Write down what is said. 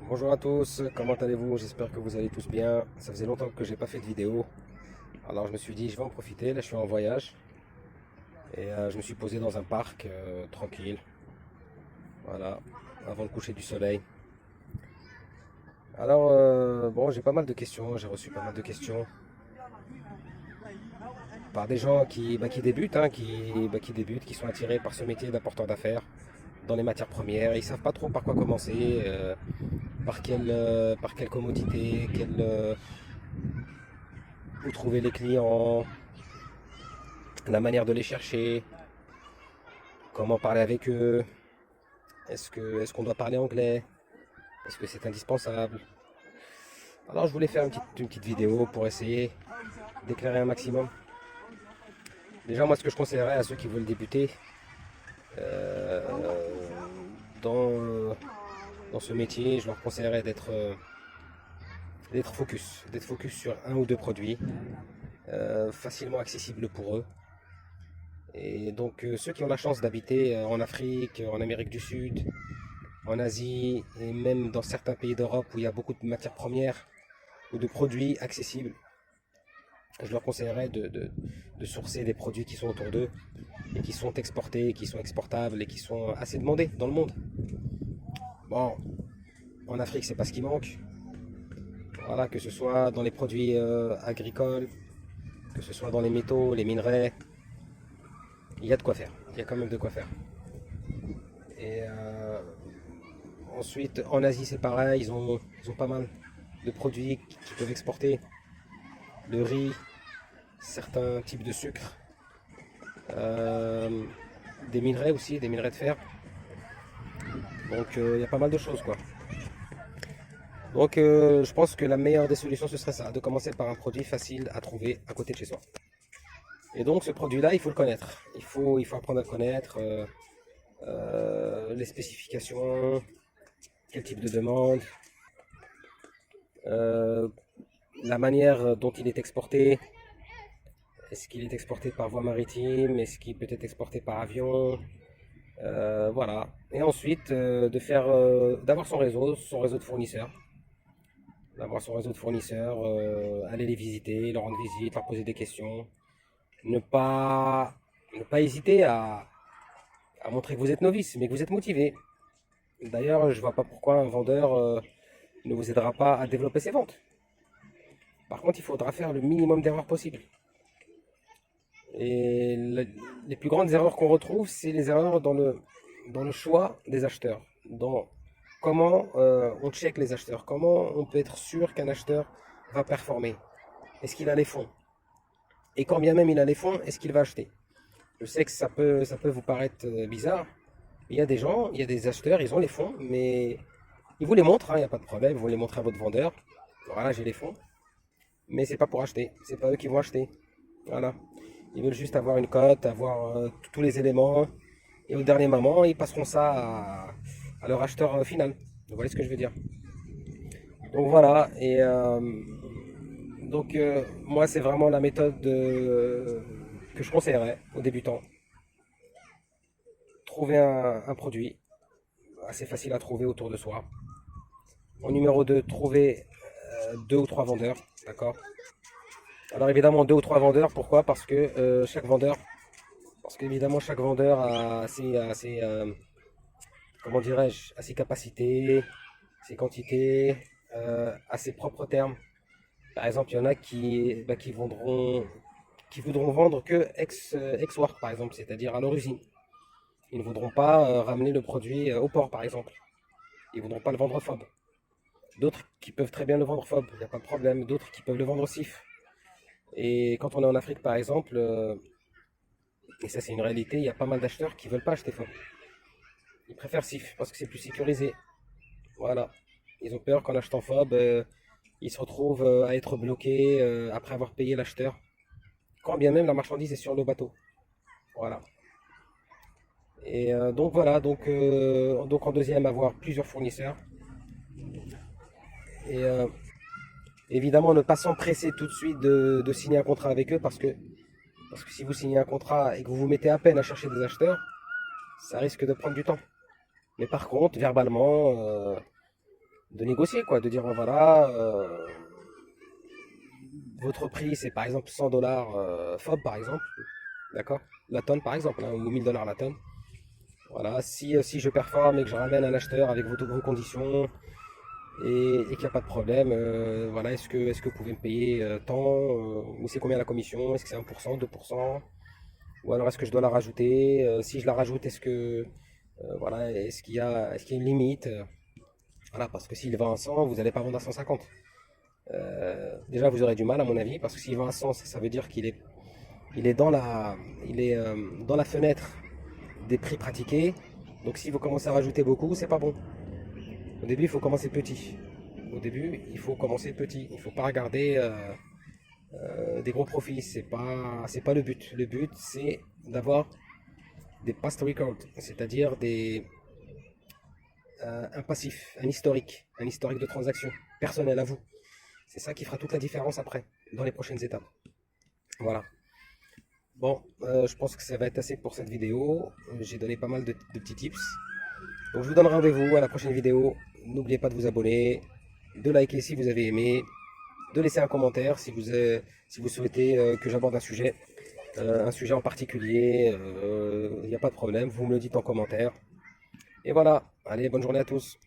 Bonjour à tous, comment allez-vous? J'espère que vous allez tous bien. Ça faisait longtemps que j'ai pas fait de vidéo. Alors je me suis dit je vais en profiter, là je suis en voyage. Et je me suis posé dans un parc tranquille. Voilà, avant le coucher du soleil. Alors bon, j'ai pas mal de questions, j'ai reçu pas mal de questions par des gens qui débutent, qui débutent, qui sont attirés par ce métier d'apporteur d'affaires dans les matières premières. Ils savent pas trop par quoi commencer, par quelle commodité, où trouver les clients, la manière de les chercher, comment parler avec eux, est-ce qu'on doit parler anglais, est-ce que c'est indispensable. Alors je voulais faire une petite vidéo pour essayer d'éclairer un maximum. Déjà moi ce que je conseillerais à ceux qui veulent débuter euh, dans, dans ce métier, je leur conseillerais d'être focus sur un ou deux produits, facilement accessibles pour eux. Et donc ceux qui ont la chance d'habiter en Afrique, en Amérique du Sud, en Asie et même dans certains pays d'Europe où il y a beaucoup de matières premières ou de produits accessibles, je leur conseillerais de sourcer des produits qui sont autour d'eux et qui sont exportés, qui sont exportables et qui sont assez demandés dans le monde. Bon, en Afrique, c'est pas ce qui manque. Voilà, que ce soit dans les produits agricoles, que ce soit dans les métaux, les minerais, il y a de quoi faire. Il y a quand même de quoi faire. Et ensuite, en Asie, c'est pareil, ils ont pas mal de produits qui peuvent exporter. Le riz, certains types de sucre, euh, des minerais aussi, des minerais de fer. Donc il y a pas mal de choses quoi. Donc je pense que la meilleure des solutions ce serait ça, de commencer par un produit facile à trouver à côté de chez soi. Et donc ce produit-là, il faut le connaître. Il faut apprendre à le connaître, les spécifications, quel type de demande, euh, la manière dont il est exporté. Est-ce qu'il est exporté par voie maritime? Est-ce qu'il peut être exporté par avion? Voilà. Et ensuite, d'avoir son réseau de fournisseurs. D'avoir son réseau de fournisseurs, aller les visiter, leur rendre visite, leur poser des questions. Ne pas, ne pas hésiter à montrer que vous êtes novice, mais que vous êtes motivé. D'ailleurs, je vois pas pourquoi un vendeur ne vous aidera pas à développer ses ventes. Par contre, il faudra faire le minimum d'erreurs possible. Et les plus grandes erreurs qu'on retrouve, c'est les erreurs dans le choix des acheteurs, dans comment on check les acheteurs, comment on peut être sûr qu'un acheteur va performer. Est-ce qu'il a les fonds? Et quand bien même il a les fonds, est-ce qu'il va acheter? Je sais que ça peut vous paraître bizarre. Il y a des gens, il y a des acheteurs, ils ont les fonds, mais ils vous les montrent, hein, il n'y a pas de problème, vous les montrez à votre vendeur. Voilà, j'ai les fonds. Mais c'est pas pour acheter, c'est pas eux qui vont acheter. Voilà. Ils veulent juste avoir une cote, avoir tous les éléments. Et au dernier moment, ils passeront ça à leur acheteur final. Vous voyez ce que je veux dire? Donc voilà. Et moi, c'est vraiment la méthode que je conseillerais aux débutants. Trouver un produit assez facile à trouver autour de soi. En numéro 2, trouver deux ou trois vendeurs. D'accord? Alors évidemment, deux ou trois vendeurs. Pourquoi? Parce que parce qu'évidemment, chaque vendeur comment dirais-je, à ses capacités, ses quantités, à ses propres termes. Par exemple, il y en a qui voudront vendre que ex-work, par exemple, c'est-à-dire à l'origine. Ils ne voudront pas ramener le produit au port, par exemple. Ils ne voudront pas le vendre FOB. D'autres qui peuvent très bien le vendre FOB, il n'y a pas de problème. D'autres qui peuvent le vendre CIF. Et quand on est en Afrique, par exemple, et ça c'est une réalité, il y a pas mal d'acheteurs qui ne veulent pas acheter FOB. Ils préfèrent CIF parce que c'est plus sécurisé. Voilà. Ils ont peur qu'en achetant FOB, ils se retrouvent à être bloqués après avoir payé l'acheteur. Quand bien même la marchandise est sur le bateau. Voilà. Et donc voilà, donc en deuxième, avoir plusieurs fournisseurs. Et évidemment, ne pas s'empresser tout de suite de signer un contrat avec eux parce que si vous signez un contrat et que vous vous mettez à peine à chercher des acheteurs, ça risque de prendre du temps. Mais par contre, verbalement, de négocier, quoi, de dire voilà, votre prix c'est par exemple 100 dollars FOB par exemple, d'accord, la tonne par exemple, hein, ou 1000 dollars la tonne. Voilà, si je performe et que je ramène un acheteur avec vos conditions et qu'il n'y a pas de problème, voilà, est-ce que vous pouvez me payer tant, ou c'est combien la commission, est-ce que c'est 1%, 2%, ou alors est-ce que je dois la rajouter, si je la rajoute, est-ce que, voilà, est-ce qu'il y a une limite, voilà, parce que s'il vend à 100, vous n'allez pas vendre à 150. Déjà, vous aurez du mal à mon avis, parce que s'il vend à 100, ça veut dire il est dans dans la fenêtre des prix pratiqués. Donc si vous commencez à rajouter beaucoup, c'est pas bon. Au début, il faut commencer petit. Au début, il faut commencer petit. Il ne faut pas regarder des gros profits. C'est pas le but. Le but, c'est d'avoir des past records, c'est-à-dire un passif, un historique de transaction personnel à vous. C'est ça qui fera toute la différence après, dans les prochaines étapes. Voilà. Bon, je pense que ça va être assez pour cette vidéo. J'ai donné pas mal de petits tips. Donc je vous donne rendez-vous à la prochaine vidéo. N'oubliez pas de vous abonner, de liker si vous avez aimé, de laisser un commentaire si vous souhaitez que j'aborde un sujet en particulier. Il n'y a pas de problème, vous me le dites en commentaire. Et voilà, allez, bonne journée à tous.